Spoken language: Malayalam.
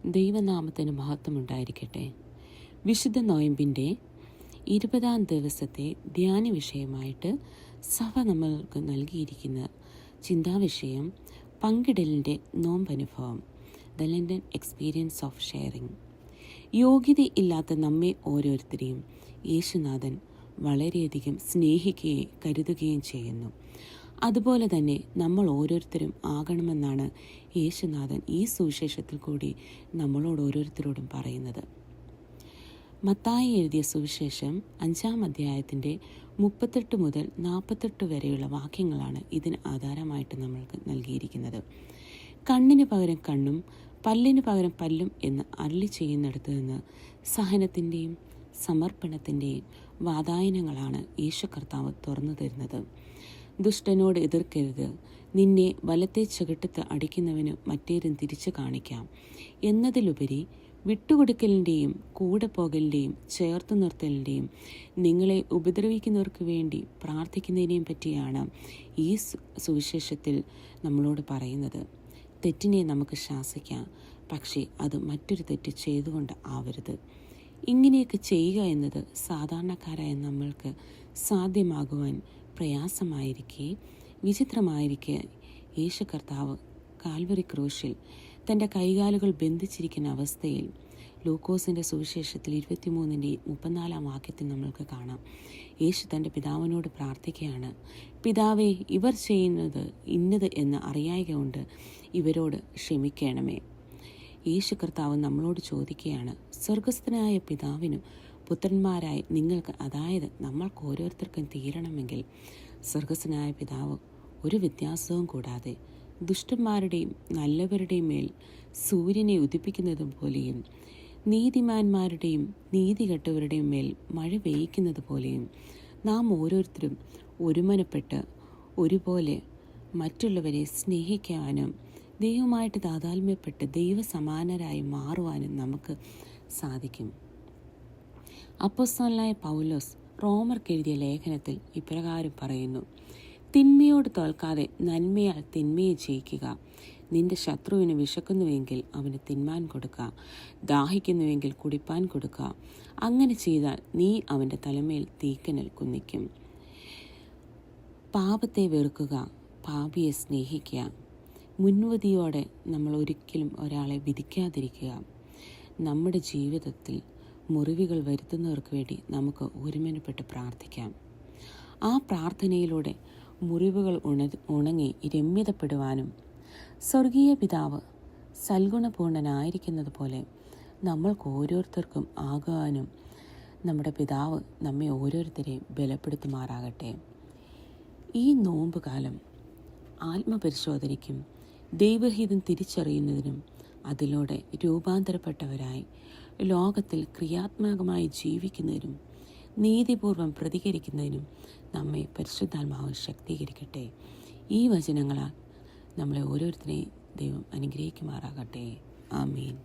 ദൈവനാമത്തിന് മഹത്വമുണ്ടായിരിക്കട്ടെ. വിശുദ്ധ നോയമ്പിൻ്റെ 20-ാം ദിവസത്തെ ധ്യാന വിഷയമായിട്ട് സഭ നമ്മൾക്ക് നൽകിയിരിക്കുന്ന ചിന്താവിഷയം പങ്കിടലിൻ്റെ നോമ്പനുഭവം, the Lenten experience of sharing. യോഗ്യതയില്ലാത്ത നമ്മെ ഓരോരുത്തരെയും യേശുനാഥൻ വളരെയധികം സ്നേഹിക്കുകയും കരുതുകയും ചെയ്യുന്നു. അതുപോലെ തന്നെ നമ്മൾ ഓരോരുത്തരും ആകണമെന്നാണ് യേശുനാഥൻ ഈ സുവിശേഷത്തിൽ കൂടി നമ്മളോട് ഓരോരുത്തരോടും പറയുന്നത്. മത്തായി എഴുതിയ സുവിശേഷം 5-ാം അധ്യായത്തിൻ്റെ 38 മുതൽ 48 വരെയുള്ള വാക്യങ്ങളാണ് ഇതിന് ആധാരമായിട്ട് നമ്മൾക്ക് നൽകിയിരിക്കുന്നത്. കണ്ണിന് പകരം കണ്ണും പല്ലിന് പകരം പല്ലും എന്ന് അരുളി ചെയ്യുന്നിടത്ത് നിന്ന് സഹനത്തിൻ്റെയും സമർപ്പണത്തിൻ്റെയും വാതായനങ്ങളാണ് യേശു കർത്താവ് തുറന്നു തരുന്നത്. ദുഷ്ടനോട് എതിർക്കരുത്, നിന്നെ വലത്തെ ചകിട്ടത്ത് അടിക്കുന്നവന് മറ്റേതും തിരിച്ചു കാണിക്കാം എന്നതിലുപരി വിട്ടുകൊടുക്കലിൻ്റെയും കൂടെ പോകലിൻ്റെയും ചേർത്ത് നിർത്തലിൻ്റെയും നിങ്ങളെ ഉപദ്രവിക്കുന്നവർക്ക് വേണ്ടി പ്രാർത്ഥിക്കുന്നതിനെയും പറ്റിയാണ് ഈ സുവിശേഷത്തിൽ നമ്മളോട് പറയുന്നത്. തെറ്റിനെ നമുക്ക് ശാസിക്കാം, പക്ഷേ അത് മറ്റൊരു തെറ്റ് ചെയ്തുകൊണ്ട് ആവരുത്. ഇങ്ങനെയൊക്കെ ചെയ്യുക എന്നത് സാധാരണക്കാരായ നമ്മൾക്ക് സാധ്യമാകുവാൻ പ്രയാസമായിരിക്കെ, വിചിത്രമായിരിക്കെ യേശു കർത്താവ് കാൽവറി ക്രൂശിൽ തൻ്റെ കൈകാലുകൾ ബന്ധിച്ചിരിക്കുന്ന അവസ്ഥയിൽ ലൂക്കോസിൻ്റെ സുവിശേഷത്തിൽ 23-ന്റെ വാക്യത്തിൽ നമ്മൾക്ക് കാണാം. യേശു തൻ്റെ പിതാവിനോട് പ്രാർത്ഥിക്കുകയാണ്, പിതാവേ, ഇവർ ചെയ്യുന്നത് ഇന്നത് എന്ന് അറിയായ്ക കൊണ്ട് ഇവരോട് ക്ഷമിക്കണമേ. യേശു കർത്താവ് നമ്മളോട് ചോദിക്കുകയാണ്, സ്വർഗസ്ഥനായ പിതാവിനും പുത്രന്മാരായി നിങ്ങൾക്ക്, അതായത് നമ്മൾക്ക് ഓരോരുത്തർക്കും തീരണമെങ്കിൽ സ്വർഗസ്ഥനായ പിതാവ് ഒരു വ്യത്യാസവും കൂടാതെ ദുഷ്ടന്മാരുടെയും നല്ലവരുടെയും മേൽ സൂര്യനെ ഉദിപ്പിക്കുന്നത് പോലെയും നീതിമാന്മാരുടെയും നീതികെട്ടവരുടെയും മേൽ മഴ പെയ്യിക്കുന്നത് പോലെയും നാം ഓരോരുത്തരും ഒരുമനപ്പെട്ട് ഒരുപോലെ മറ്റുള്ളവരെ സ്നേഹിക്കാനും ദൈവമായിട്ട് താതാത്മ്യപ്പെട്ട് ദൈവസമാനരായി മാറുവാനും നമുക്ക് സാധിക്കും. അപ്പോസ്തലനായ പൗലോസ് റോമർക്ക് എഴുതിയ ലേഖനത്തിൽ ഇപ്രകാരം പറയുന്നു, തിന്മയോട് തോൽക്കാതെ നന്മയാൽ തിന്മയെ ജയിക്കുക. നിന്റെ ശത്രുവിന് വിശക്കുന്നുവെങ്കിൽ അവന് തിന്മാൻ കൊടുക്കുക, ദാഹിക്കുന്നുവെങ്കിൽ കുടിപ്പാൻ കൊടുക്കുക. അങ്ങനെ ചെയ്താൽ നീ അവൻ്റെ തലമേൽ തീക്കനൽ കുന്നിക്കും. പാപത്തെ വെറുക്കുക, പാപിയെ സ്നേഹിക്കുക. മുൻവിധിയോടെ നമ്മൾ ഒരിക്കലും ഒരാളെ വിധിക്കാതിരിക്കുക. നമ്മുടെ ജീവിതത്തിൽ മുറിവുകൾ വരുത്തുന്നവർക്ക് വേണ്ടി നമുക്ക് ഒരുമനപ്പെട്ട് പ്രാർത്ഥിക്കാം. ആ പ്രാർത്ഥനയിലൂടെ മുറിവുകൾ ഉണങ്ങി രമ്യതപ്പെടുവാനും സ്വർഗീയ പിതാവ് സൽഗുണപൂർണനായിരിക്കുന്നത് പോലെ നമ്മൾക്ക് ഓരോരുത്തർക്കും ആകുവാനും നമ്മുടെ പിതാവ് നമ്മെ ഓരോരുത്തരെയും ബലപ്പെടുത്തുമാറാകട്ടെ. ഈ നോമ്പ് കാലം ആത്മപരിശോധനയ്ക്കും ദൈവഹിതം തിരിച്ചറിയുന്നതിനും അതിലൂടെ രൂപാന്തരപ്പെട്ടവരായി ലോകത്തിൽ ക്രിയാത്മകമായി ജീവിക്കുന്നതിനും നീതിപൂർവം പ്രതികരിക്കുന്നതിനും നമ്മെ പരിശുദ്ധാത്മാവ് ശക്തീകരിക്കട്ടെ. ഈ വചനങ്ങളാൽ നമ്മളെ ഓരോരുത്തരെയും ദൈവം അനുഗ്രഹിക്കുമാറാകട്ടെ. ആമീൻ.